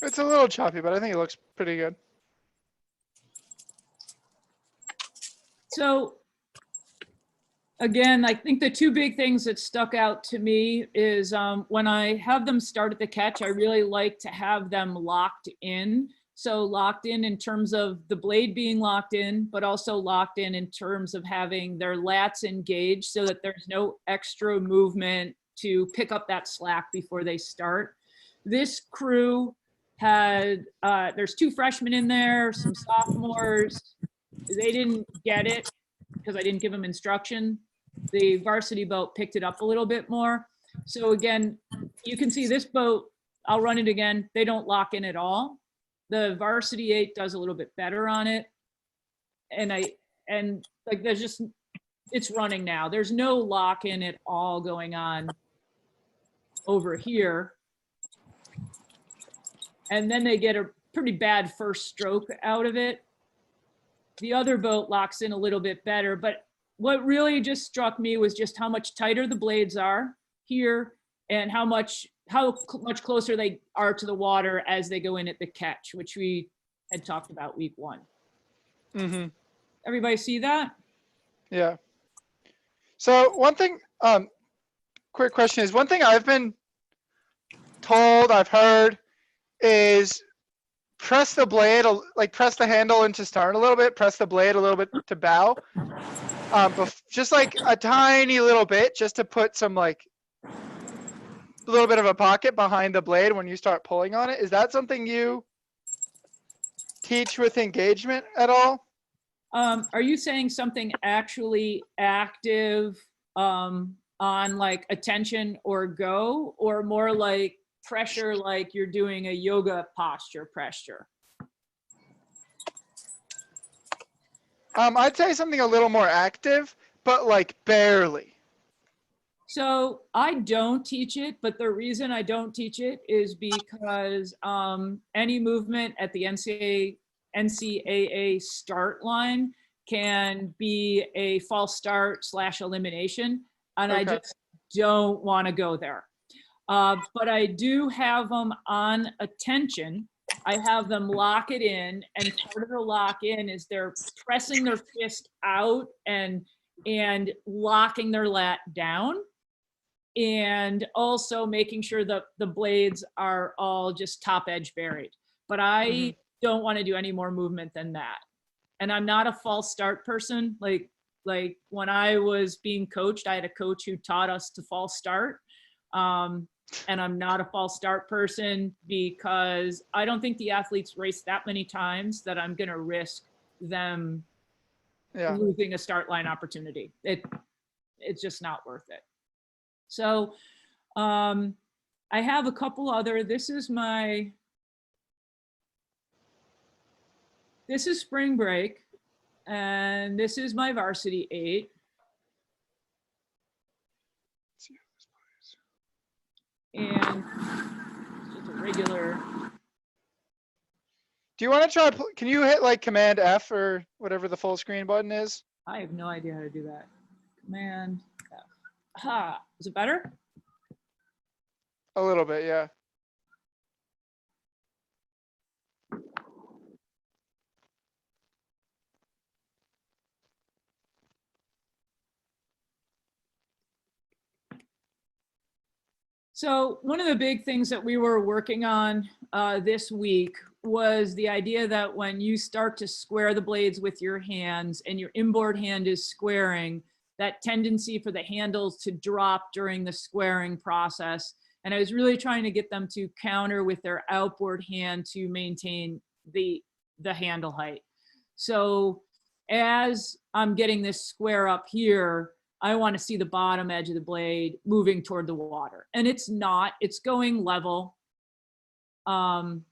It's a little choppy, but I think it looks pretty good. So again, I think the two big things that stuck out to me is when I have them start at the catch, I really like to have them locked in. So locked in terms of the blade being locked in, but also locked in terms of having their lats engaged so that there's no extra movement to pick up that slack before they start. This crew had, there's 2 freshmen in there, some sophomores. They didn't get it because I didn't give them instruction. The varsity boat picked it up a little bit more. So again, you can see this boat, I'll run it again. They don't lock in at all. The varsity 8 does a little bit better on it. And like, there's just, it's running now. There's no lock in at all going on over here. And then they get a pretty bad first stroke out of it. The other boat locks in a little bit better, but what really just struck me was just how much tighter the blades are here and how much closer they are to the water as they go in at the catch, which we had talked about week 1. Mm-hmm. Everybody see that? Yeah. So one thing, quick question is, one thing I've been told, I've heard, is press the blade, like press the handle into stern a little bit, press the blade a little bit to bow. Just like a tiny little bit, just to put some like a little bit of a pocket behind the blade when you start pulling on it. Is that something you teach with engagement at all? Are you saying something actually active on like attention or go, or more like pressure, like you're doing a yoga posture pressure? I'd say something a little more active, but like barely. So I don't teach it, but the reason I don't teach it is because any movement at the NCAA start line can be a false start / elimination. And okay. I just don't want to go there. But I do have them on attention. I have them lock it in, and part of the lock in is they're pressing their fist out and locking their lat down, and also making sure that the blades are all just top edge buried. But I don't want to do any more movement than that. And I'm not a false start person. Like when I was being coached, I had a coach who taught us to false start. And I'm not a false start person because I don't think the athletes race that many times that I'm going to risk them losing a start line opportunity. It's just not worth it. So I have a couple other, this is spring break, and this is my varsity 8. And just a regular. Do you want to try, can you hit like Command F or whatever the full screen button is? I have no idea how to do that. Command F. Aha, is it better? A little bit, yeah. So one of the big things that we were working on this week was the idea that when you start to square the blades with your hands and your inboard hand is squaring, that tendency for the handles to drop during the squaring process. And I was really trying to get them to counter with their outboard hand to maintain the handle height. So as I'm getting this square up here, I want to see the bottom edge of the blade moving toward the water. And it's not, it's going level. And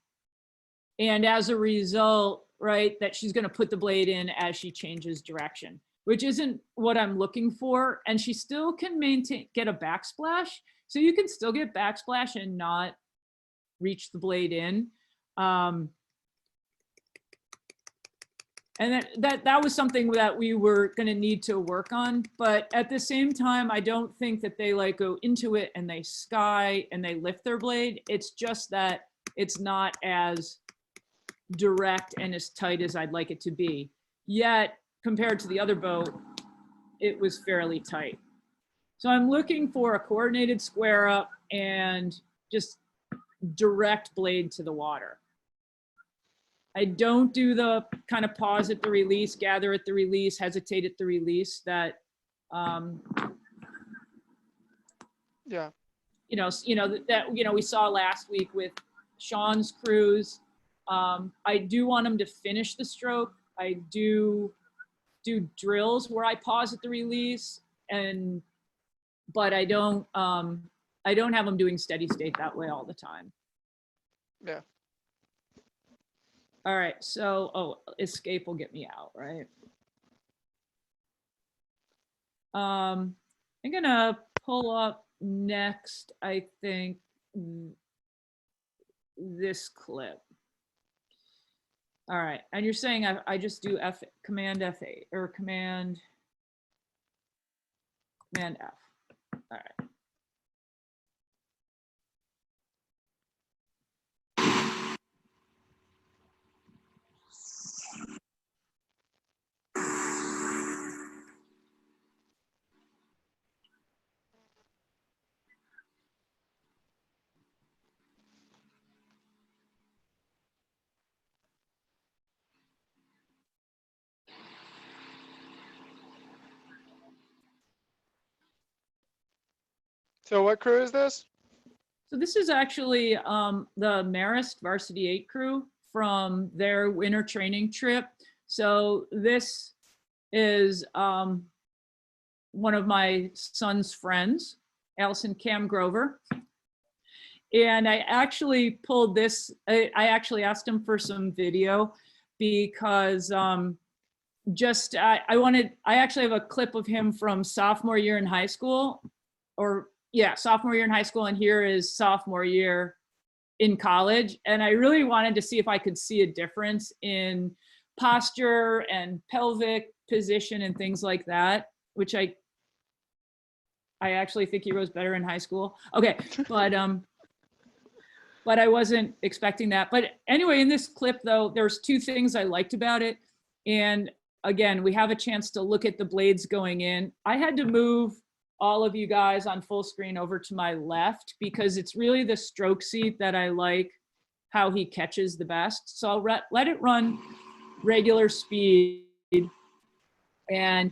as a result, right, that she's going to put the blade in as she changes direction, which isn't what I'm looking for. And she still can get a backsplash. So you can still get backsplash and not reach the blade in. And that was something that we were going to need to work on. But at the same time, I don't think that they like go into it and they sky and they lift their blade. It's just that it's not as direct and as tight as I'd like it to be. Yet, compared to the other boat, it was fairly tight. So I'm looking for a coordinated square up and just direct blade to the water. I don't do the kind of pause at the release, gather at the release, hesitate at the release that, Yeah. that we saw last week with Sean's cruise. I do want him to finish the stroke. I do drills where I pause at the release, but I don't have him doing steady state that way all the time. Yeah. All right, so, escape will get me out, right? I'm gonna pull up next, I think, this clip. All right, and you're saying I just do Command F8 or Command F. All right. So what crew is this? So this is actually the Marist Varsity 8 crew from their winter training trip. So this is one of my son's friends, Allison Cam Grover. And I actually pulled this, I actually asked him for some video because I actually have a clip of him from sophomore year in high school, sophomore year in high school, and here is sophomore year in college. And I really wanted to see if I could see a difference in posture and pelvic position and things like that, which I actually think he rose better in high school. Okay, but I wasn't expecting that. But anyway, in this clip though, there's two things I liked about it. And again, we have a chance to look at the blades going in. I had to move all of you guys on full screen over to my left because it's really the stroke seat that I like how he catches the best. So I'll let it run regular speed. And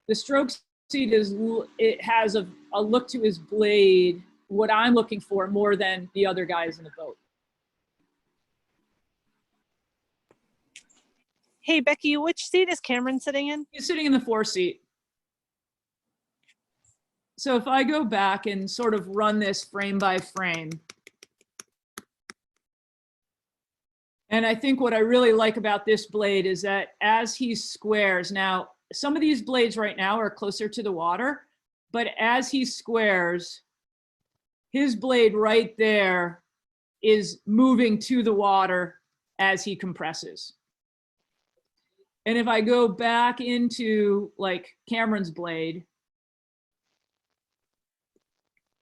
the stroke seat it has a look to his blade, what I'm looking for more than the other guys in the boat. Hey, Becky, which seat is Cameron sitting in? He's sitting in the 4 seat. So if I go back and sort of run this frame by frame, and I think what I really like about this blade is that as he squares, now some of these blades right now are closer to the water, but as he squares, his blade right there is moving to the water as he compresses. And if I go back into like Cameron's blade,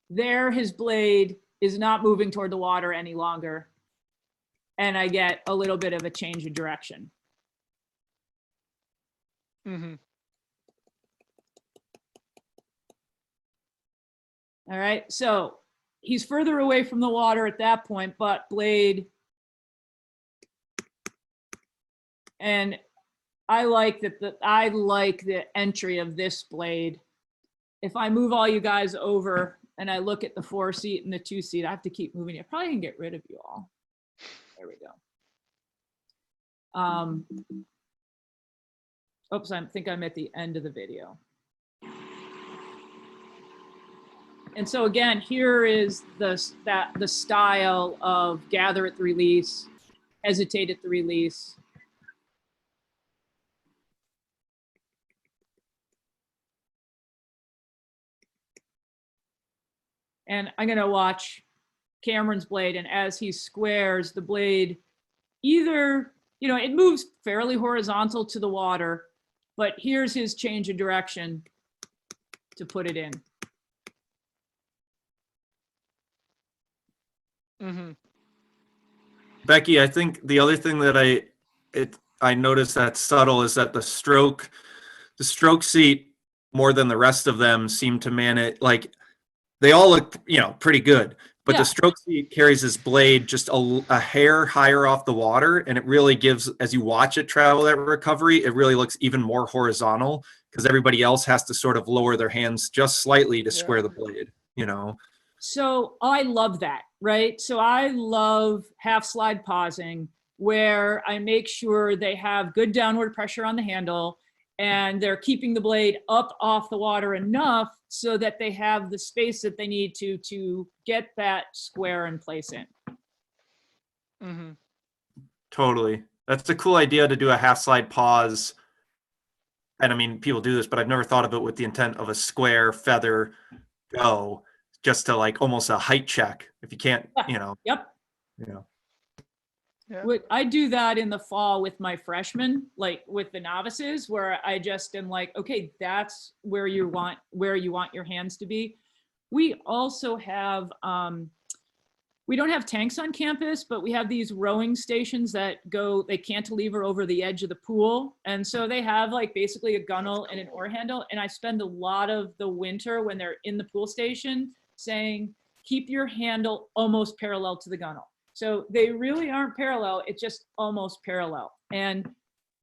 there his blade is not moving toward the water any longer. And I get a little bit of a change of direction. Mm-hmm. All right, so he's further away from the water at that point, but blade, and I like the entry of this blade. If I move all you guys over and I look at the 4 seat and the 2 seat, I have to keep moving. I probably can get rid of you all. There we go. Oops, I think I'm at the end of the video. And so again, here is the style of gather at the release, hesitate at the release. And I'm gonna watch Cameron's blade, and as he squares the blade, either, it moves fairly horizontal to the water, but here's his change of direction to put it in. Mm-hmm. Becky, I think the other thing that I noticed that's subtle is that the stroke seat more than the rest of them seem to manage, like they all look, pretty good, but Yeah. the stroke seat carries this blade just a hair higher off the water, and it really gives, as you watch it travel that recovery, it really looks even more horizontal because everybody else has to sort of lower their hands just slightly to square the blade, So I love that, right? So I love half slide pausing where I make sure they have good downward pressure on the handle and they're keeping the blade up off the water enough so that they have the space that they need to get that square in place in. Mm-hmm. Totally. That's a cool idea to do a half slide pause. And I mean, people do this, but I've never thought of it with the intent of a square feather go, just to like almost a height check. If you can't, Yep. Yeah. I do that in the fall with my freshmen, like with the novices, where I just am like, okay, that's where you want your hands to be. We also have, we don't have tanks on campus, but we have these rowing stations that they cantilever over the edge of the pool. And so they have like basically a gunnel and an oar handle. And I spend a lot of the winter when they're in the pool station saying, keep your handle almost parallel to the gunnel. So they really aren't parallel, it's just almost parallel. And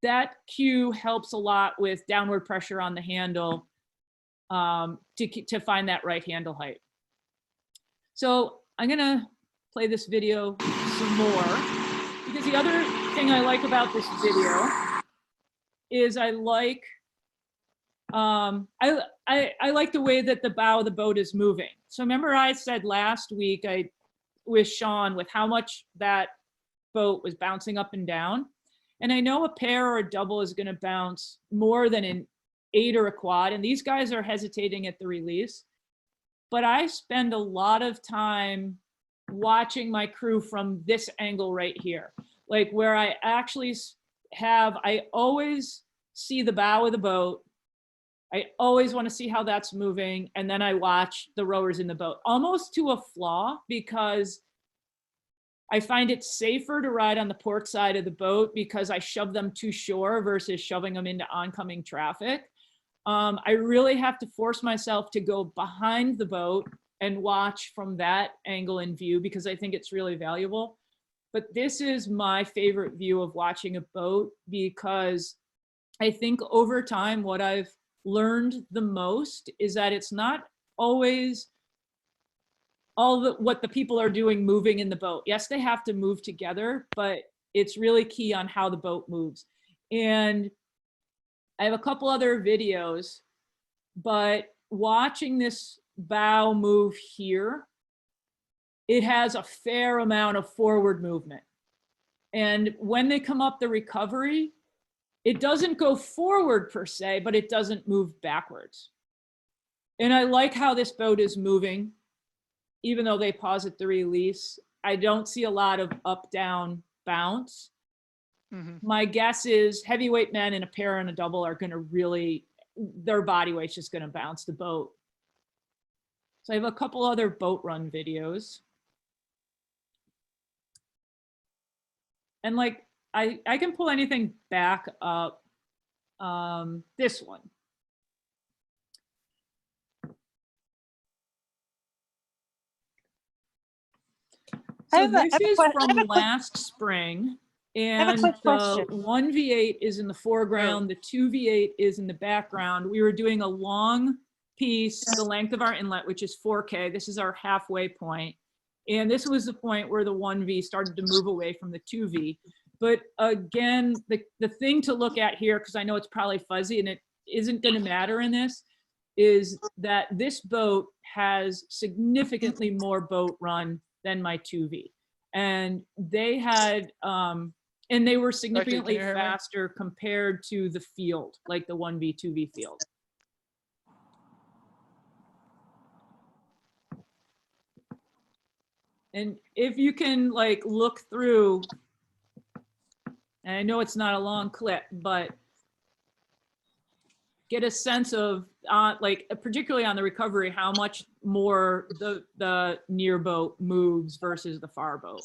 that cue helps a lot with downward pressure on the handle to find that right handle height. So I'm gonna play this video some more because the other thing I like about this video is I like the way that the bow of the boat is moving. So remember I said last week with Sean with how much that boat was bouncing up and down. And I know a pair or a double is going to bounce more than an 8 or a quad. And these guys are hesitating at the release. But I spend a lot of time watching my crew from this angle right here, like where I actually I always see the bow of the boat. I always want to see how that's moving. And then I watch the rowers in the boat almost to a flaw because I find it safer to ride on the port side of the boat because I shove them to shore versus shoving them into oncoming traffic. I really have to force myself to go behind the boat and watch from that angle in view because I think it's really valuable. But this is my favorite view of watching a boat because I think over time, what I've learned the most is that it's not always what the people are doing moving in the boat. Yes, they have to move together, but it's really key on how the boat moves. And I have a couple other videos, but watching this bow move here, it has a fair amount of forward movement. And when they come up the recovery, it doesn't go forward per se, but it doesn't move backwards. And I like how this boat is moving, even though they pause at the release. I don't see a lot of up, down bounce. Mm-hmm. My guess is heavyweight men in a pair and a double are going to really, their body weight's just going to bounce the boat. So I have a couple other boat run videos. And like, I can pull anything back up. This one. So this is from last spring. And the 1V8 is in the foreground, the 2V8 is in the background. We were doing a long piece, the length of our inlet, which is 4K. This is our halfway point. And this was the point where the 1V started to move away from the 2V. But again, the thing to look at here, because I know it's probably fuzzy and it isn't going to matter in this, is that this boat has significantly more boat run than my 2V. And they had, and they were significantly faster compared to the field, like the 1V, 2V field. And if you can like look through, and I know it's not a long clip, but get a sense of like, particularly on the recovery, how much more the near boat moves versus the far boat.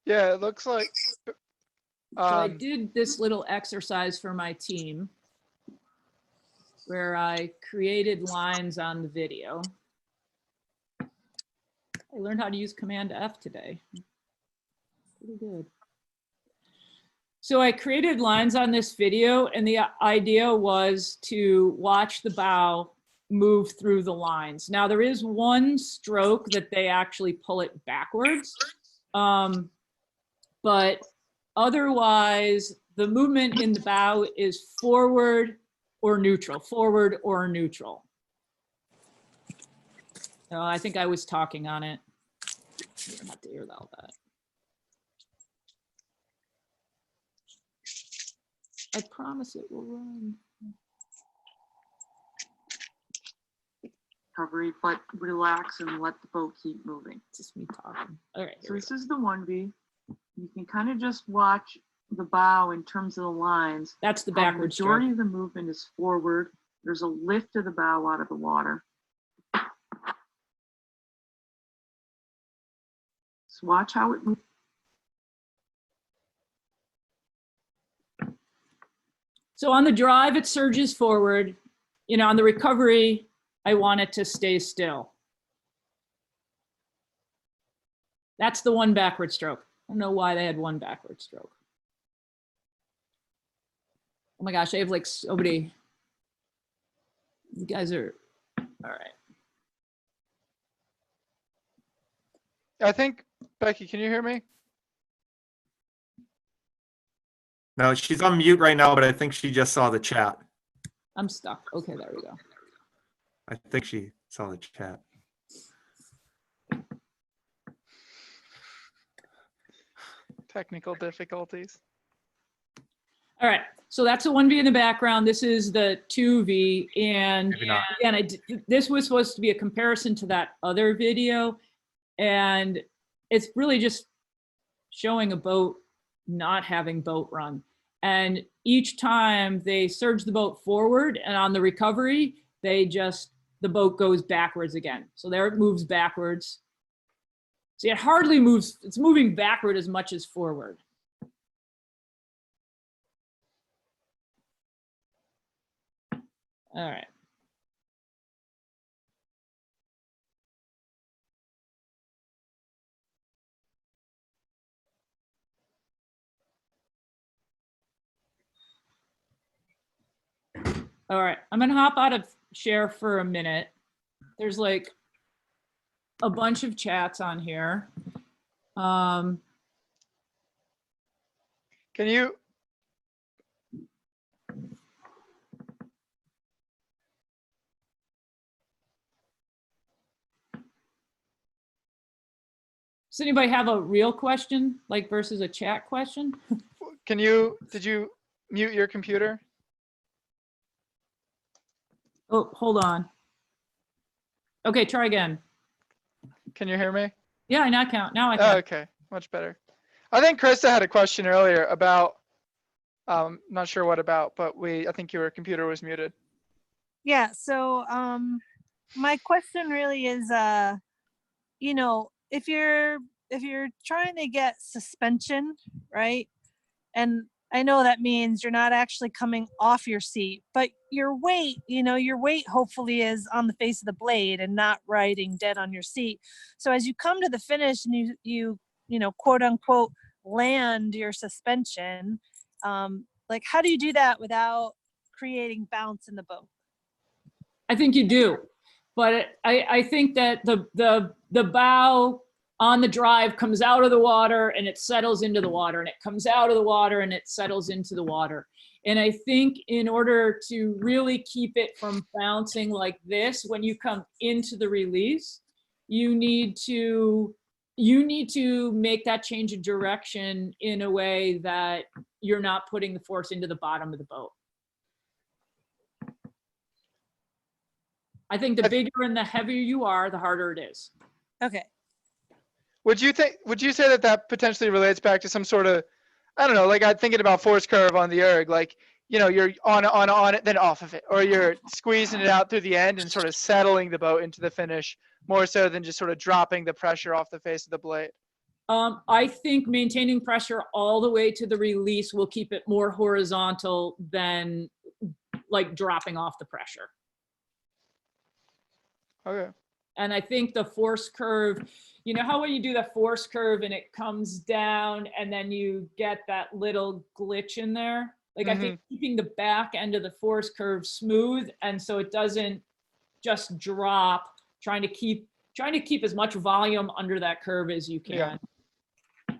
Yeah, it looks like. So I Um, did this little exercise for my team where I created lines on the video. I learned how to use Command F today. Pretty good. So I created lines on this video, and the idea was to watch the bow move through the lines. Now there is one stroke that they actually pull it backwards, but otherwise the movement in the bow is forward or neutral, forward or neutral. I think I was talking on it. You're gonna have to hear all that. I promise it will run. Recovery, but relax and let the boat keep moving. It's just me talking. All right. So this is the 1B. You can kind of just watch the bow in terms of the lines. That's the How the backward majority stroke. of the movement is forward. There's a lift of the bow out of the water. So watch how it moves. So on the drive, it surges forward. You know, on the recovery, I want it to stay still. That's the one backward stroke. I don't know why they had one backward stroke. Oh my gosh, I have like so many. You guys are, all right. I think, Becky, can you hear me? No, she's on mute right now, but I think she just saw the chat. I'm stuck. Okay, there we go. I think she saw the chat. Technical difficulties. All right, so that's the 1V in the background. This is the 2V. And Maybe not. again, this was supposed to be a comparison to that other video. And it's really just showing a boat not having boat run. And each time they surge the boat forward, and on the recovery, the boat goes backwards again. So there it moves backwards. See, it hardly moves, it's moving backward as much as forward. All right. All right, I'm gonna hop out of share for a minute. There's like a bunch of chats on here. Can you? Does anybody have a real question, like versus a chat question? Can you? Did you mute your computer? Oh, hold on. Okay, try again. Can you hear me? Yeah, I now count. Now I Oh, can. okay, much better. I think Krista had a question earlier about, not sure what about, but I think your computer was muted. Yeah, so my question really is you know, if you're trying to get suspension, right? And I know that means you're not actually coming off your seat, but your weight, your weight hopefully is on the face of the blade and not riding dead on your seat. So as you come to the finish and you quote unquote land your suspension, like how do you do that without creating bounce in the boat? I think you do, but I think that the bow on the drive comes out of the water and it settles into the water, and it comes out of the water and it settles into the water. And I think in order to really keep it from bouncing like this, when you come into the release, you need to make that change of direction in a way that you're not putting the force into the bottom of the boat. I think the bigger and the heavier you are, the harder it is. Okay. Would you say that potentially relates back to some sort of, I don't know, like I'm thinking about force curve on the erg, like, you're on it, then off of it, or you're squeezing it out through the end and sort of settling the boat into the finish more so than just sort of dropping the pressure off the face of the blade. I think maintaining pressure all the way to the release will keep it more horizontal than like dropping off the pressure. Okay. And I think the force curve, you know how when you do the force curve and it comes down and then you get that little glitch in there? Like I think keeping the back end of the force curve smooth and so it doesn't just drop, trying to keep as much volume under that curve as you can. Yeah.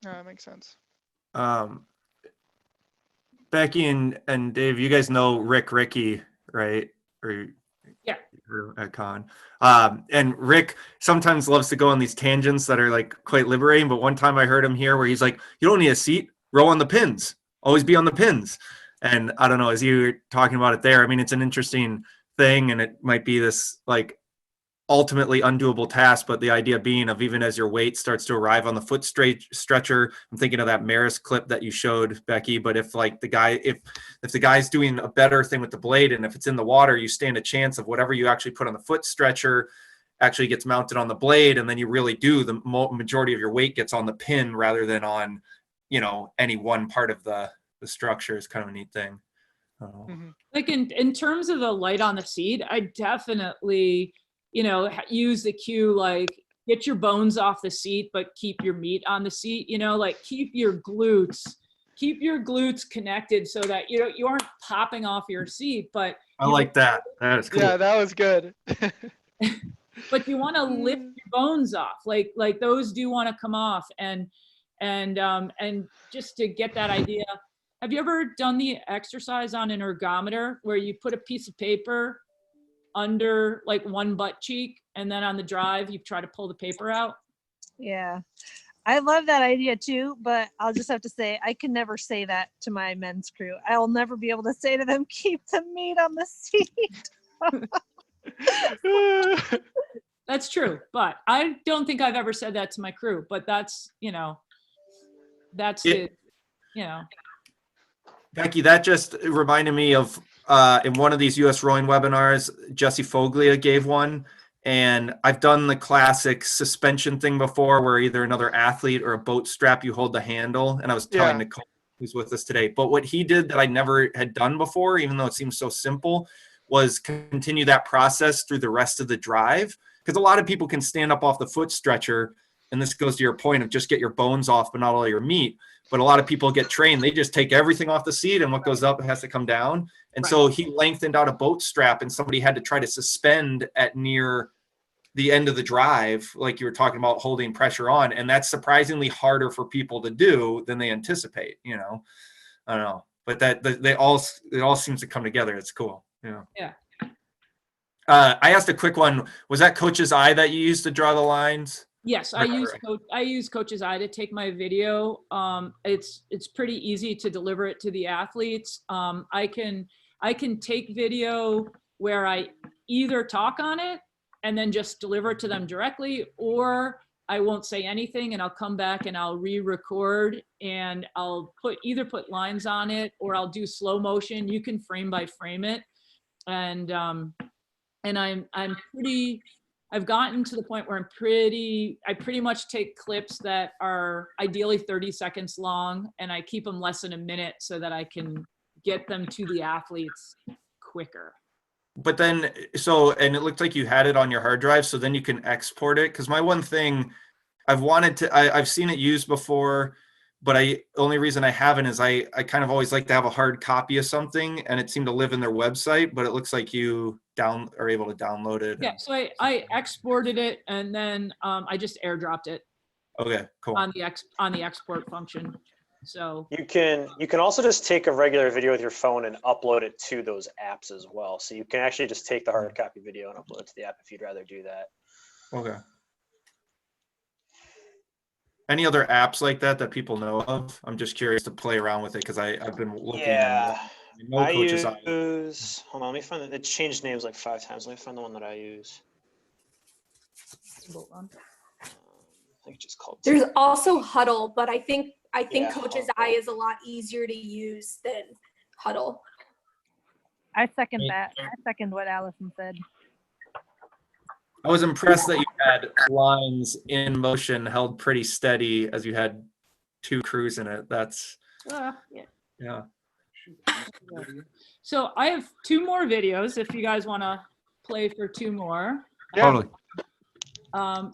That makes sense. Becky and Dave, you guys know Ricky, right? Or Yeah. at Con. And Rick sometimes loves to go on these tangents that are like quite liberating. But one time I heard him here where he's like, "You don't need a seat. Row on the pins. Always be on the pins." And I don't know, as you were talking about it there, I mean, it's an interesting thing, and it might be this like ultimately undoable task, but the idea being of even as your weight starts to arrive on the foot stretcher, I'm thinking of that Maris clip that you showed, Becky, but if like the guy, if the guy's doing a better thing with the blade and if it's in the water, you stand a chance of whatever you actually put on the foot stretcher actually gets mounted on the blade, and then you really do, the majority of your weight gets on the pin rather than on, you know, any one part of the structure. Is kind of a neat thing. Like in terms of the light on the seat, I definitely, you know, use the cue like get your bones off the seat, but keep your meat on the seat, you know, like keep your glutes connected so that, you know, you aren't popping off your seat, but I like that. That is cool. Yeah, that was good. but you want to lift your bones off. Like those do want to come off and just to get that idea. Have you ever done the exercise on an ergometer where you put a piece of paper under like one butt cheek and then on the drive you try to pull the paper out? Yeah, I love that idea too, but I'll just have to say I can never say that to my men's crew. I'll never be able to say to them, keep the meat on the seat. That's true, but I don't think I've ever said that to my crew, but that's, you know, that's it, you know. Becky, that just reminded me of in one of these US rowing webinars, Jesse Foglia gave one, and I've done the classic suspension thing before where either another athlete or a boat strap, you hold the handle. And I was telling Nicole, who's with us today, but what he did that I never had done before, even though it seems so simple, was continue that process through the rest of the drive. Because a lot of people can stand up off the foot stretcher, and this goes to your point of just get your bones off, but not all your meat. But a lot of people get trained, they just take everything off the seat and what goes up has to come down. And so he lengthened out a boat strap and somebody had to try to suspend at near the end of the drive, like you were talking about holding pressure on. And that's surprisingly harder for people to do than they anticipate, you know. I don't know. But it all seems to come together. It's cool. Yeah. Yeah. I asked a quick one. Was that Coach's eye that you used to draw the lines? Yes, I use Coach's Eye to take my video. It's pretty easy to deliver it to the athletes. I can take video where I either talk on it and then just deliver it to them directly, or I won't say anything and I'll come back and I'll re-record and I'll either put lines on it or I'll do slow motion. You can frame by frame it, and I've gotten to the point where I pretty much take clips that are ideally 30 seconds long and I keep them less than a minute so that I can get them to the athletes quicker. But then, and it looked like you had it on your hard drive, so then you can export it. Because my one thing I've seen it used before, but only reason I haven't is I kind of always like to have a hard copy of something, and it seemed to live in their website, but it looks like you are able to download it. Yeah, so I exported it and then I just airdropped it. Okay, cool. On the export function. So you can also just take a regular video with your phone and upload it to those apps as well. So you can actually just take the hard copy video and upload it to the app if you'd rather do that. Okay. Any other apps like that people know of? I'm just curious to play around with it because I've been looking. Yeah. I use, hold on, let me find it. It changed names like 5 times. Let me find the one that I use. I think it's just called. There's also Huddle, but I think Coach's Huddle. Eye is a lot easier to use than Huddle. I second that. I second what Allison said. I was impressed that you had lines in motion held pretty steady as you had 2 crews in it. That's, Yeah. yeah. So I have 2 more videos if you guys want to play for 2 more. Yeah.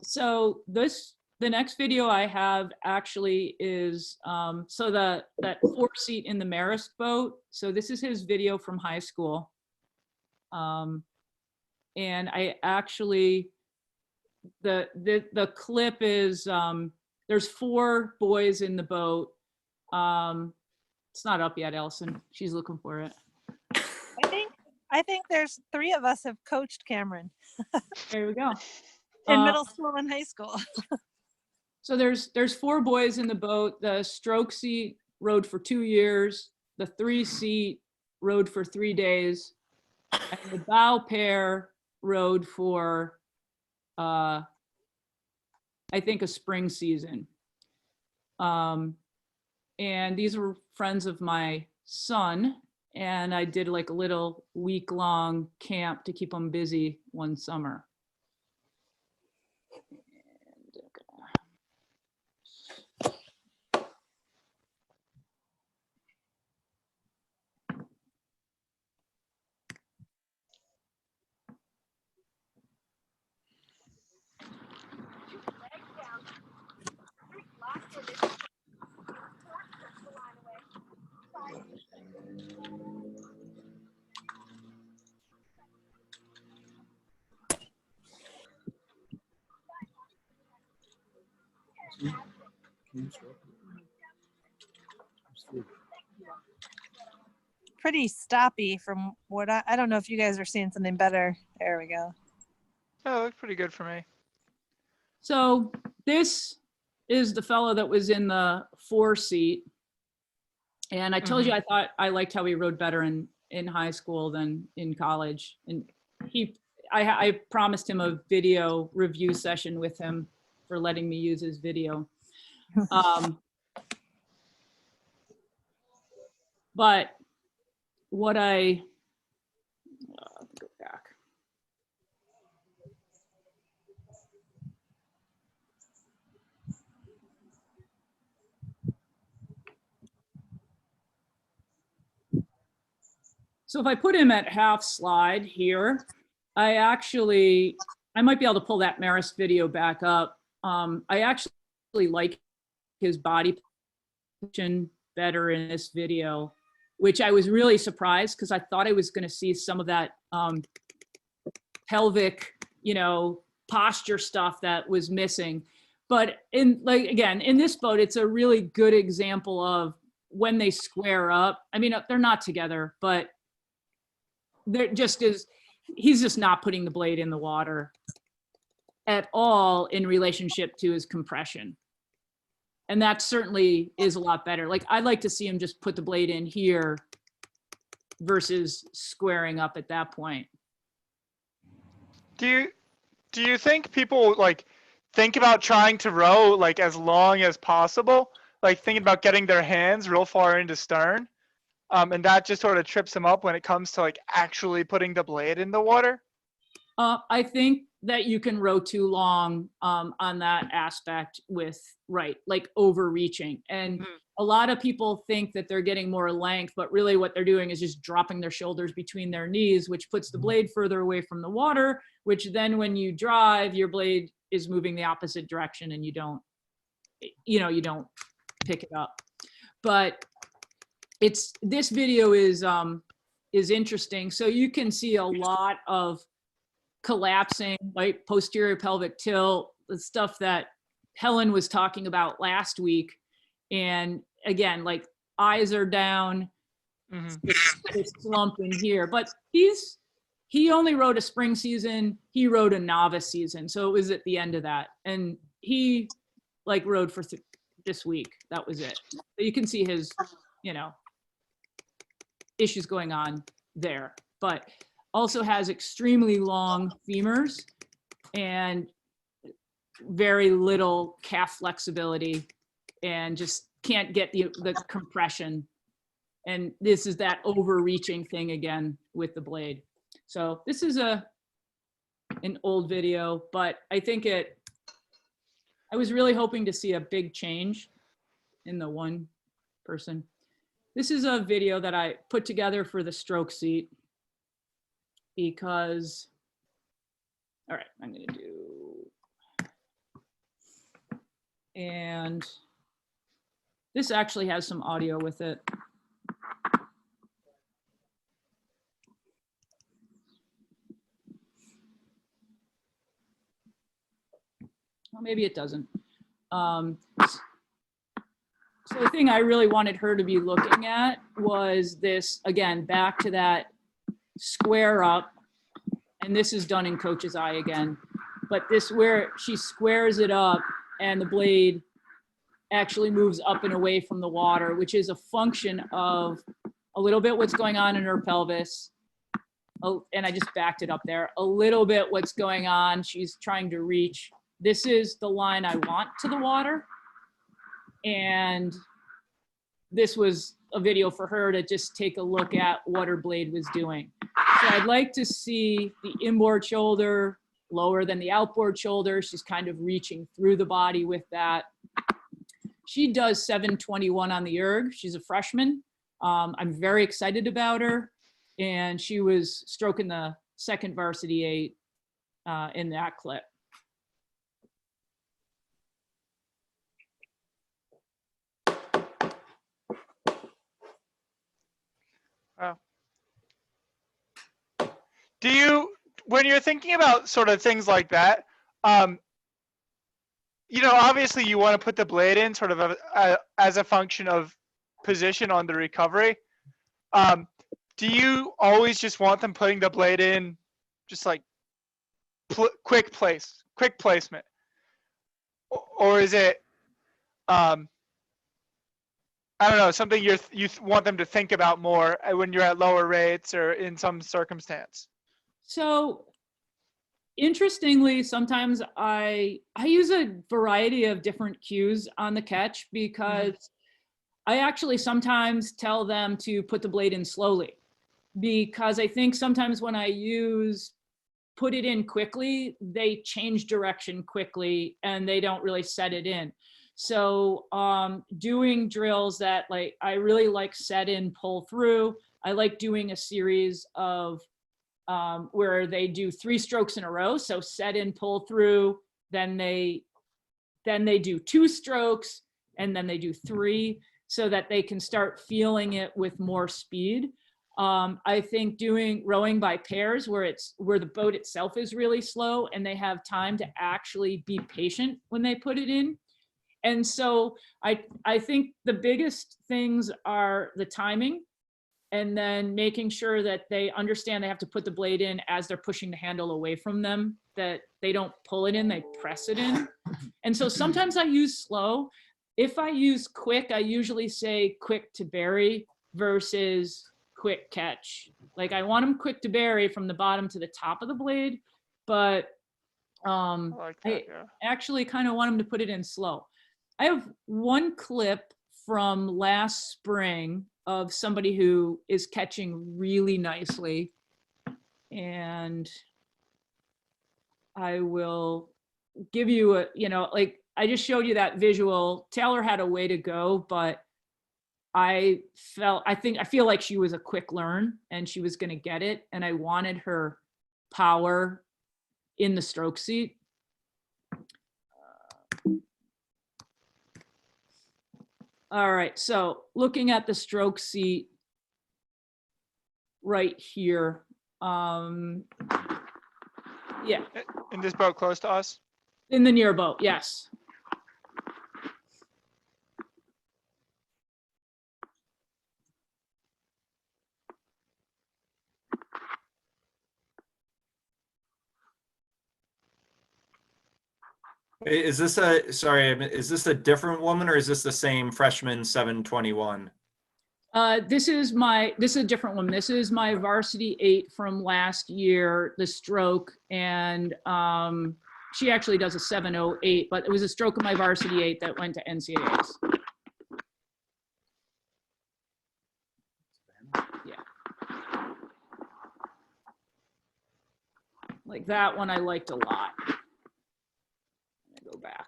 So the next video I have actually is, so that 4-seat in the Marist boat. So this is his video from high school. And I actually, the clip is, there's 4 boys in the boat. It's not up yet, Elson. She's looking for it. I think there's 3 of us have coached Cameron There we go. in middle school and high school. So there's 4 boys in the boat. The stroke seat rowed for 2 years. The 3-seat rowed for 3 days. And the bow pair rowed for, I think, a spring season. And these were friends of my son. And I did like a little week-long camp to keep them busy one summer. Pretty stoppy from what I don't know if you guys are seeing something better. There we go. Oh, it looked pretty good for me. So this is the fellow that was in the 4-seat. And I told you, I thought I liked how he rode better in high school than in college. And I promised him a video review session with him for letting me use his video. But what go back. So if I put him at half slide here, I might be able to pull that Marist video back up. I actually like his body position better in this video, which I was really surprised because I thought I was going to see some of that pelvic, posture stuff that was missing. But in this boat, it's a really good example of when they square up. I mean, they're not together, but he's just not putting the blade in the water at all in relationship to his compression. And that certainly is a lot better. Like, I'd like to see him just put the blade in here versus squaring up at that point. Do you think people think about trying to row as long as possible? Like thinking about getting their hands real far into stern? And that just sort of trips them up when it comes to actually putting the blade in the water? I think that you can row too long on that aspect with overreaching. And a lot of people think that they're getting more length, but really what they're doing is just dropping their shoulders between their knees, which puts the blade further away from the water, which then when you drive, your blade is moving the opposite direction and you don't pick it up. But this video is interesting. So you can see a lot of collapsing, posterior pelvic tilt, the stuff that Helen was talking about last week. And again, eyes are down, this slump in here. But he only rode a spring season. He rode a novice season. So it was at the end of that. And he rode for this week. That was it. So you can see his, issues going on there, but also has extremely long femurs and very little calf flexibility and just can't get the compression. And this is that overreaching thing again with the blade. So this is a an old video, but I think I was really hoping to see a big change in the one person. This is a video that I put together for the stroke seat because, all right, I'm gonna do, and this actually has some audio with it. Well, maybe it doesn't. So the thing I really wanted her to be looking at was this, again, back to that square up. And this is done in coach's eye again. But this where she squares it up and the blade actually moves up and away from the water, which is a function of a little bit what's going on in her pelvis. Oh, and I just backed it up there. A little bit what's going on. She's trying to reach. This is the line I want to the water. And this was a video for her to just take a look at what her blade was doing. So I'd like to see the inboard shoulder lower than the outboard shoulder. She's kind of reaching through the body with that. She does 721 on the erg. She's a freshman. I'm very excited about her. And she was stroking the second varsity 8 in that clip. Wow. Do you, when you're thinking about sort of things like that, you know, obviously you want to put the blade in sort of as a function of position on the recovery. Do you always just want them putting the blade in just like quick placement? Or is it, I don't know, something you want them to think about more when you're at lower rates or in some circumstance? So interestingly, sometimes I use a variety of different cues on the catch because I actually sometimes tell them to put the blade in slowly, because I think sometimes when I use put it in quickly, they change direction quickly and they don't really set it in. So doing drills that like, I really like set in, pull through. I like doing a series of where they do 3 strokes in a row. So set in, pull through, then they do 2 strokes and then they do 3 so that they can start feeling it with more speed. I think doing rowing by pairs where the boat itself is really slow and they have time to actually be patient when they put it in. And so I think the biggest things are the timing and then making sure that they understand they have to put the blade in as they're pushing the handle away from them, that they don't pull it in, they press it in. And so sometimes I use slow. If I use quick, I usually say quick to bury versus quick catch. Like I want them quick to bury from the bottom to the top of the blade, but I like that, yeah. actually kind of want them to put it in slow. I have one clip from last spring of somebody who is catching really nicely. And I will give you a, you know, like I just showed you that visual. Taylor had a way to go, but I feel like she was a quick learn and she was going to get it. And I wanted her power in the stroke seat. All right, so looking at the stroke seat right here. Yeah. In this boat close to us? In the near boat, yes. Is this a different woman or is this the same freshman 721? This is a different one. This is my varsity 8 from last year, the stroke, and she actually does a 708, but it was a stroke of my varsity 8 that went to NCAAs. Yeah. Like that one I liked a lot. Go back.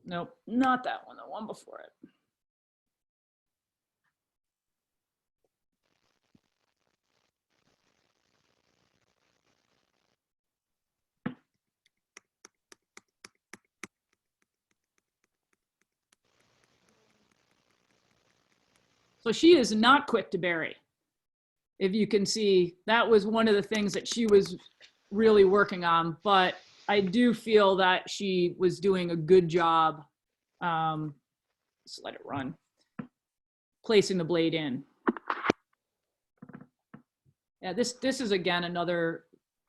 Nope, not that one, the one before it. So she is not quick to bury. If you can see, that was one of the things that she was really working on, but I do feel that she was doing a good job. Let's let it run. Placing the blade in. Yeah, this is again another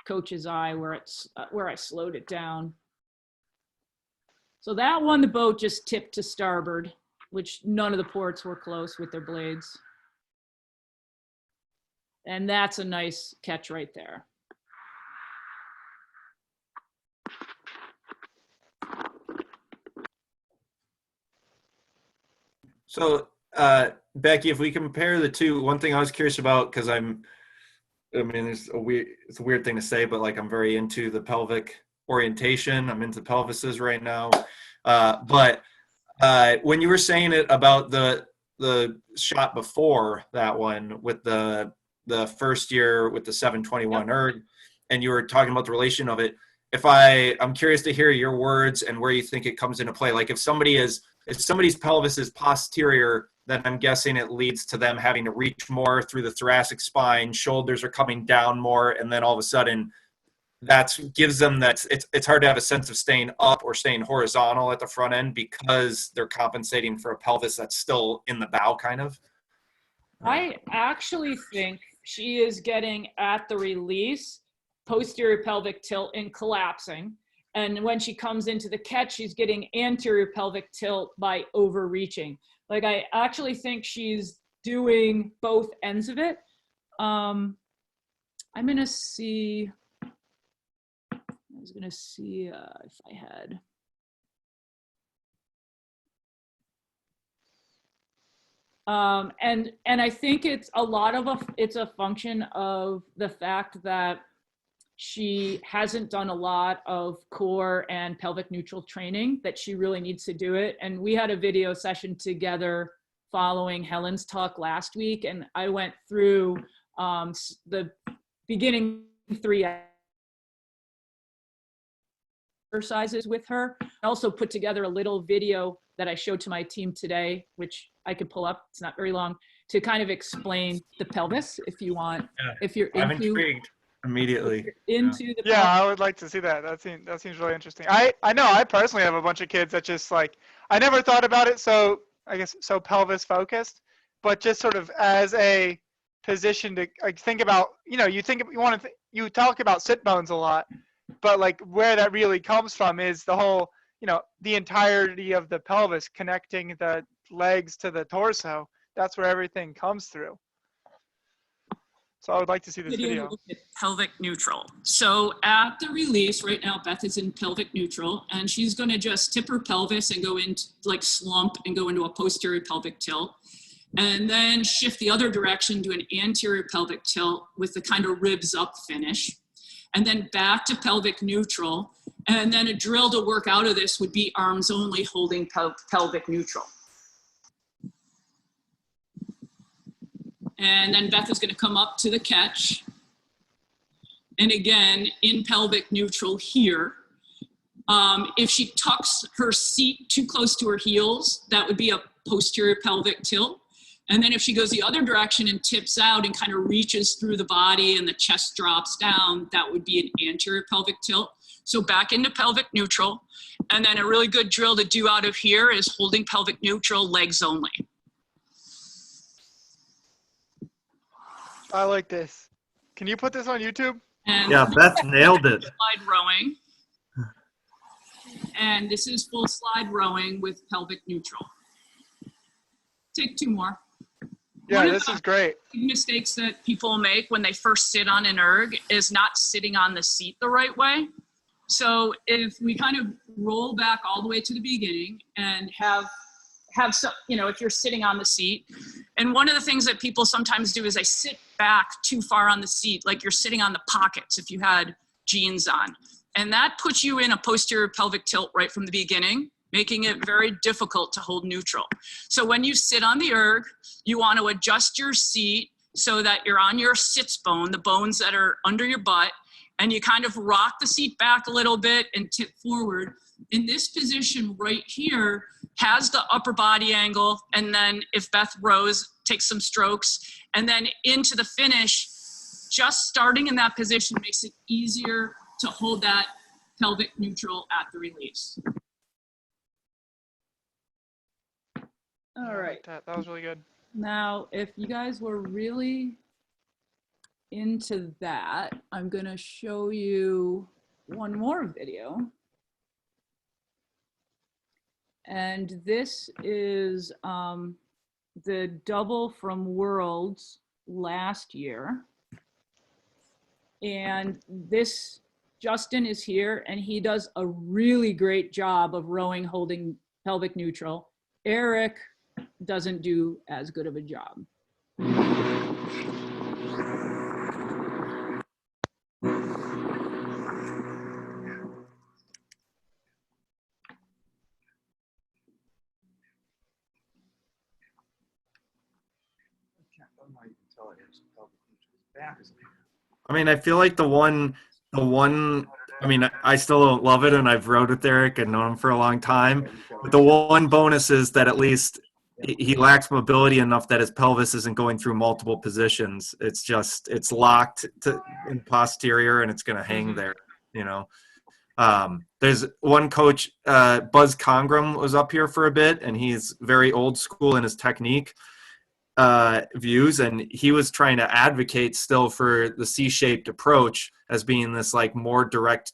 coach's eye where it's where I slowed it down. So that one, the boat just tipped to starboard, which none of the ports were close with their blades. And that's a nice catch right there. So, Becky, if we compare the two, one thing I was curious about, because I mean, it's a weird thing to say, but like I'm very into the pelvic orientation. I'm into pelvises right now. But when you were saying it about the shot before that one with the first year with the 721 erg, and you were talking about the relation of it, I'm curious to hear your words and where you think it comes into play. Like if somebody's pelvis is posterior, then I'm guessing it leads to them having to reach more through the thoracic spine, shoulders are coming down more, and then all of a sudden that gives them that it's hard to have a sense of staying up or staying horizontal at the front end because they're compensating for a pelvis that's still in the bow kind of. I actually think she is getting at the release, posterior pelvic tilt and collapsing. And when she comes into the catch, she's getting anterior pelvic tilt by overreaching. Like I actually think she's doing both ends of it. I'm gonna see, I was gonna see if I had. And I think it's a lot of it's a function of the fact that she hasn't done a lot of core and pelvic neutral training, that she really needs to do it. And we had a video session together following Helen's talk last week, and I went through the beginning 3 exercises with her. I also put together a little video that I showed to my team today, which I could pull up, it's not very long, to kind of explain the pelvis if you want. Yeah. If you're I'm into, intrigued immediately. into the Yeah, pelvis. I would like to see that. That seems really interesting. I know I personally have a bunch of kids that just like, I never thought about it so, I guess, so pelvis focused, but just sort of as a position to like think about, you talk about sit bones a lot, but like where that really comes from is the whole, the entirety of the pelvis connecting the legs to the torso. That's where everything comes through. So I would like to see this video. Look at pelvic neutral. So at the release right now, Beth is in pelvic neutral, and she's going to just tip her pelvis and go into like slump and go into a posterior pelvic tilt, and then shift the other direction to an anterior pelvic tilt with the kind of ribs up finish, and then back to pelvic neutral. And then a drill to work out of this would be arms only holding pelvic neutral. And then Beth is going to come up to the catch. And again, in pelvic neutral here. If she tucks her seat too close to her heels, that would be a posterior pelvic tilt. And then if she goes the other direction and tips out and kind of reaches through the body and the chest drops down, that would be an anterior pelvic tilt. So back into pelvic neutral. And then a really good drill to do out of here is holding pelvic neutral, legs only. I like this. Can you put this on YouTube? And Yeah, Beth nailed it. slide rowing. And this is full slide rowing with pelvic neutral. Take 2 more. Yeah, this is great. Mistakes that people make when they first sit on an erg is not sitting on the seat the right way. So if we kind of roll back all the way to the beginning and have have some, if you're sitting on the seat. And one of the things that people sometimes do is they sit back too far on the seat, like you're sitting on the pockets if you had jeans on. And that puts you in a posterior pelvic tilt right from the beginning, making it very difficult to hold neutral. So when you sit on the erg, you want to adjust your seat so that you're on your sits bone, the bones that are under your butt, and you kind of rock the seat back a little bit and tip forward. In this position right here has the upper body angle, and then if Beth rows, take some strokes, and then into the finish, just starting in that position makes it easier to hold that pelvic neutral at the release. All right. That was really good. Now, if you guys were really into that, I'm going to show you one more video. And this is the double from Worlds last year. And this, Justin is here, and he does a really great job of rowing, holding pelvic neutral. Eric doesn't do as good of a job. I mean, I feel like the one, I mean, I still don't love it, and I've rowed with Eric and known him for a long time. But the one bonus is that at least he lacks mobility enough that his pelvis isn't going through multiple positions. It's just, it's locked in posterior, and it's going to hang there, There's one coach, Buzz Congram was up here for a bit, and he's very old school in his technique views, and he was trying to advocate still for the C-shaped approach as being this like more direct,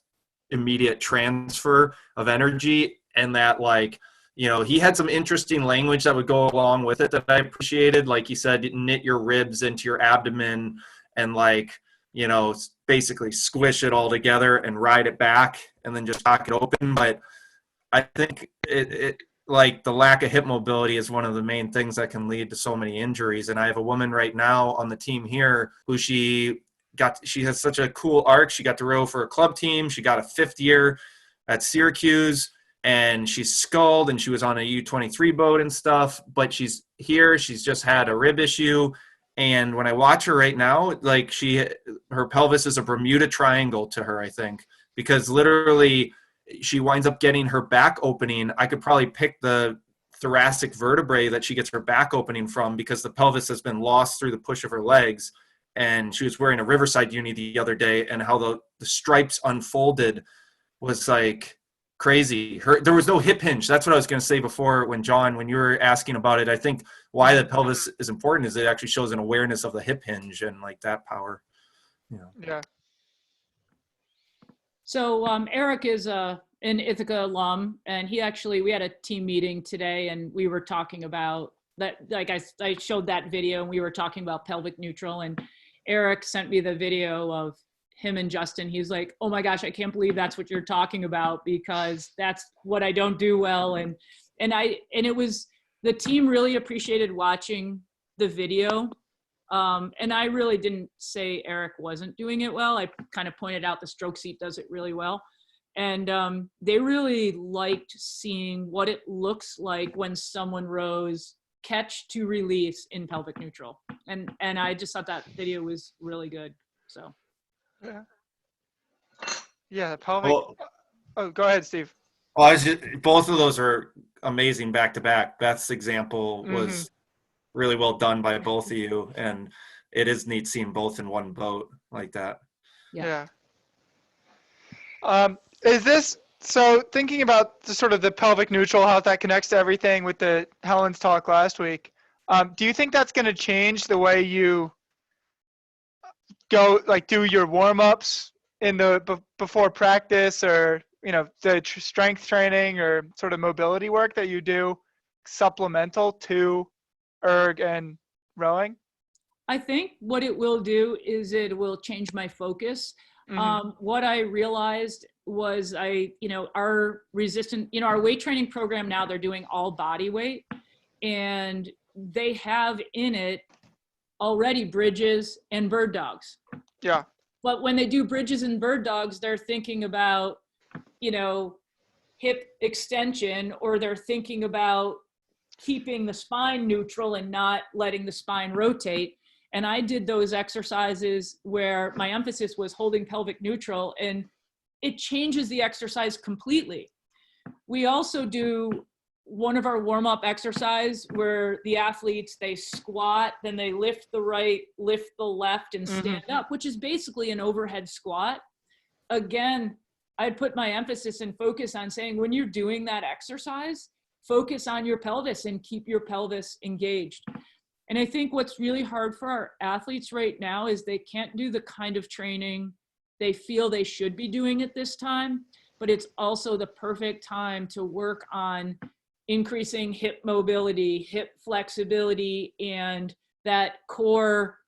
immediate transfer of energy, and that he had some interesting language that would go along with it that I appreciated. Like he said, knit your ribs into your abdomen and basically squish it all together and ride it back and then just knock it open. But I think it like the lack of hip mobility is one of the main things that can lead to so many injuries. And I have a woman right now on the team here who she has such a cool arc. She got to row for a club team. She got a 5th year at Syracuse, and she's sculled, and she was on a U23 boat and stuff, but she's here. She's just had a rib issue. And when I watch her right now, like her pelvis is a Bermuda Triangle to her, I think, because literally she winds up getting her back opening. I could probably pick the thoracic vertebrae that she gets her back opening from, because the pelvis has been lost through the push of her legs. And she was wearing a Riverside uni the other day, and how the stripes unfolded was like crazy. There was no hip hinge. That's what I was going to say before when you were asking about it. I think why the pelvis is important is it actually shows an awareness of the hip hinge and like that power. Yeah. So Eric is an Ithaca alum, and we had a team meeting today, and we were talking about that. Like I showed that video, and we were talking about pelvic neutral, and Eric sent me the video of him and Justin. He's like, oh my gosh, I can't believe that's what you're talking about, because that's what I don't do well. And it was, the team really appreciated watching the video. And I really didn't say Eric wasn't doing it well. I kind of pointed out the stroke seat does it really well. And they really liked seeing what it looks like when someone rows catch to release in pelvic neutral. And I just thought that video was really good. So. Yeah. Pelvic. Oh, go ahead, Steve. Well, both of those are amazing back to back. Beth's example was really well done by both of you, and it is neat seeing both in one boat like that. Yeah. Is this, so thinking about the sort of the pelvic neutral, how that connects to everything with the Helen's talk last week, do you think that's going to change the way you go, like do your warm-ups in before practice, or the strength training or sort of mobility work that you do supplemental to erg and rowing? I think what it will do is it will change my focus. What I realized was our weight training program now, they're doing all body weight. and they have in it already bridges and bird dogs. Yeah. But when they do bridges and bird dogs, they're thinking about, you know, hip extension, or they're thinking about keeping the spine neutral and not letting the spine rotate. And I did those exercises where my emphasis was holding pelvic neutral, and it changes the exercise completely. We also do one of our warm-up exercise where the athletes, they squat, then they lift the right, lift the left, and stand up, which is basically an overhead squat. Again, I'd put my emphasis and focus on saying, when you're doing that exercise, focus on your pelvis and keep your pelvis engaged. And I think what's really hard for our athletes right now is they can't do the kind of training they feel they should be doing at this time, but it's also the perfect time to work on increasing hip mobility, hip flexibility, and that core.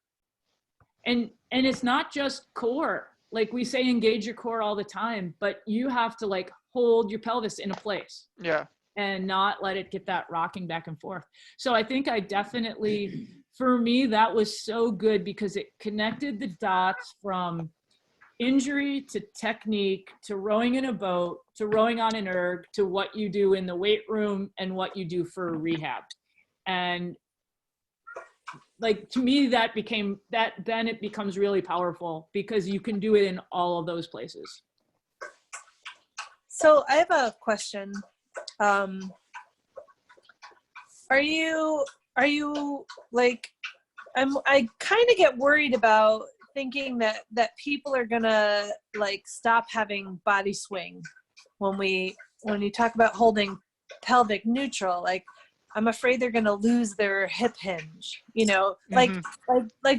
And it's not just core. Like we say, engage your core all the time, but you have to like hold your pelvis in a place. Yeah. And not let it get that rocking back and forth. So I think I definitely, for me, that was so good because it connected the dots from injury to technique to rowing in a boat to rowing on an erg to what you do in the weight room and what you do for rehab. And like, to me, that became that, then it becomes really powerful because you can do it in all of those places. So I have a question. Are you like, I kind of get worried about thinking that people are gonna like stop having body swing when you talk about holding pelvic neutral. Like, I'm afraid they're gonna lose their hip hinge, you know, like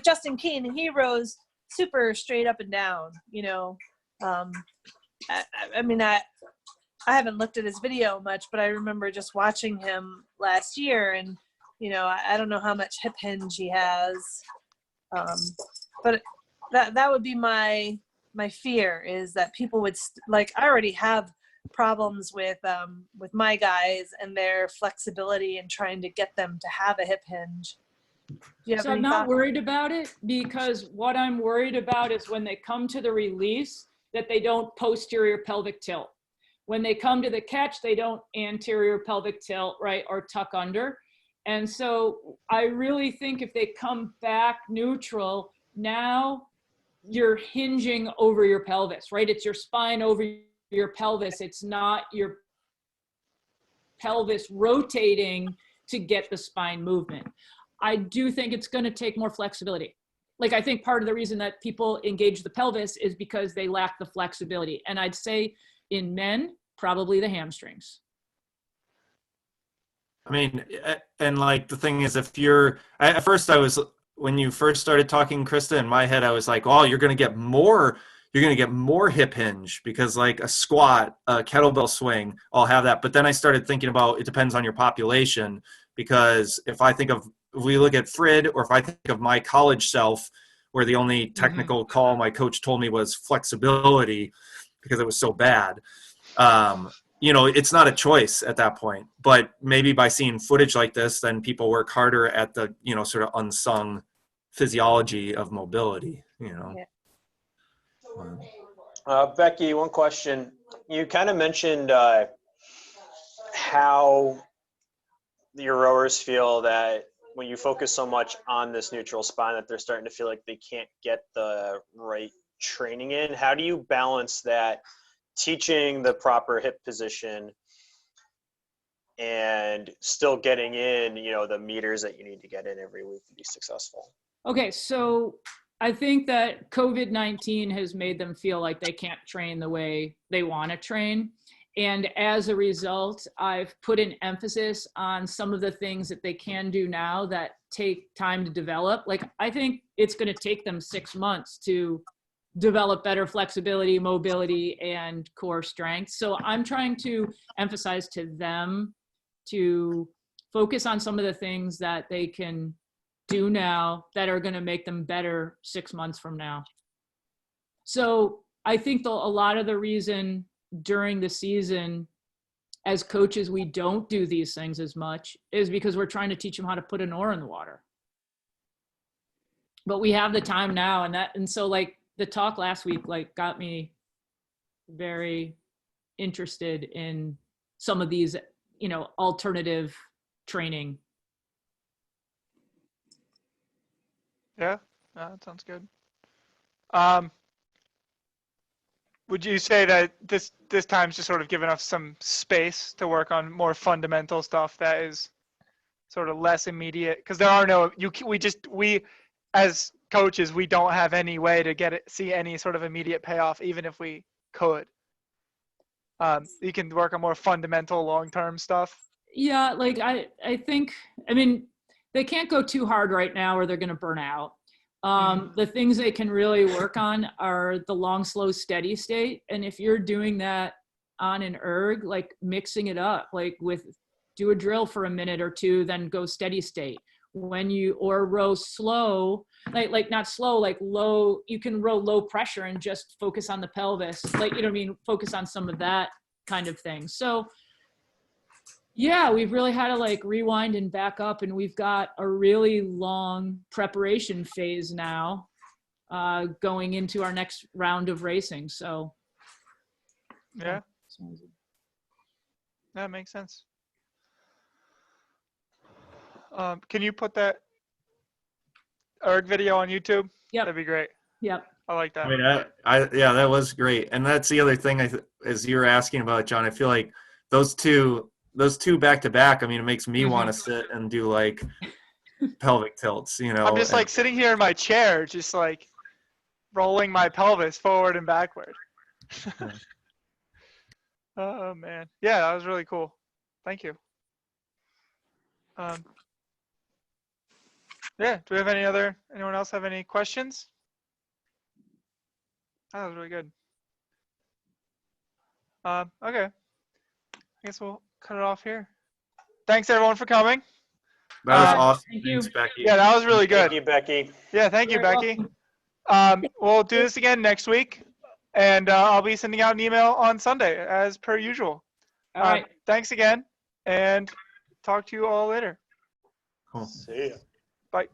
Justin Keane, he rose super straight up and down, you know. I mean, I haven't looked at his video much, but I remember just watching him last year, and you know, I don't know how much hip hinge he has, but that would be my fear, is that people would like, I already have problems with my guys and their flexibility and trying to get them to have a hip hinge. So I'm not worried about it, because what I'm worried about is when they come to the release that they don't posterior pelvic tilt. When they come to the catch, they don't anterior pelvic tilt, right, or tuck under. And so I really think if they come back neutral, now you're hinging over your pelvis, right? It's your spine over your pelvis. It's not your pelvis rotating to get the spine movement. I do think it's going to take more flexibility. Like, I think part of the reason that people engage the pelvis is because they lack the flexibility. And I'd say in men, probably the hamstrings. I mean, and like the thing is, if you're, at first when you first started talking, Krista, in my head, I was like, oh, you're going to get more hip hinge because like a squat, a kettlebell swing, I'll have that. But then I started thinking about, it depends on your population, because if we look at Frid, or if I think of my college self, where the only technical call my coach told me was flexibility because it was so bad. You know, it's not a choice at that point, but maybe by seeing footage like this, then people work harder at the, you know, sort of unsung physiology of mobility, you know. Yeah. Becky, one question. You kind of mentioned how your rowers feel that when you focus so much on this neutral spine that they're starting to feel like they can't get the right training in. How do you balance that, teaching the proper hip position and still getting in, you know, the meters that you need to get in every week to be successful? Okay, so I think that COVID-19 has made them feel like they can't train the way they want to train. And as a result, I've put an emphasis on some of the things that they can do now that take time to develop. Like, I think it's going to take them 6 months to develop better flexibility, mobility, and core strength. So I'm trying to emphasize to them to focus on some of the things that they can do now that are going to make them better 6 months from now. So I think a lot of the reason during the season as coaches, we don't do these things as much is because we're trying to teach them how to put an oar in the water. But we have the time now, and so like the talk last week, like got me very interested in some of these, you know, alternative training. Yeah, no, that sounds good. Would you say that this time's just sort of given us some space to work on more fundamental stuff that is sort of less immediate? Because there are no, we as coaches, we don't have any way to see any sort of immediate payoff, even if we could. You can work on more fundamental long-term stuff. Yeah, like I think, I mean, they can't go too hard right now or they're going to burn out. The things they can really work on are the long, slow, steady state. And if you're doing that on an erg, like mixing it up, like do a drill for a minute or two, then go steady state. Or row slow, like not slow, like low, you can row low pressure and just focus on the pelvis. Like, you know what I mean? Focus on some of that kind of thing. So yeah, we've really had to like rewind and back up, and we've got a really long preparation phase now going into our next round of racing. So yeah, that makes sense. Can you put that erg video on YouTube? Yep. That'd be great. Yep. I like that. I mean, yeah, that was great. And that's the other thing, as you were asking about, John, I feel like those two back to back, I mean, it makes me want to sit and do like pelvic tilts, you know. I'm just like sitting here in my chair, just like rolling my pelvis forward and backward. Oh man. Yeah, that was really cool. Thank you. Yeah, do we have anyone else have any questions? That was really good. Okay. I guess we'll cut it off here. Thanks everyone for coming. That was awesome. Thank you. Thanks, Becky. Yeah, that was really good. Thank you, Becky. Yeah, thank you, Very Becky. welcome. We'll do this again next week, and I'll be sending out an email on Sunday as per usual. All right. Thanks again, and talk to you all later. Cool. See ya. Bye.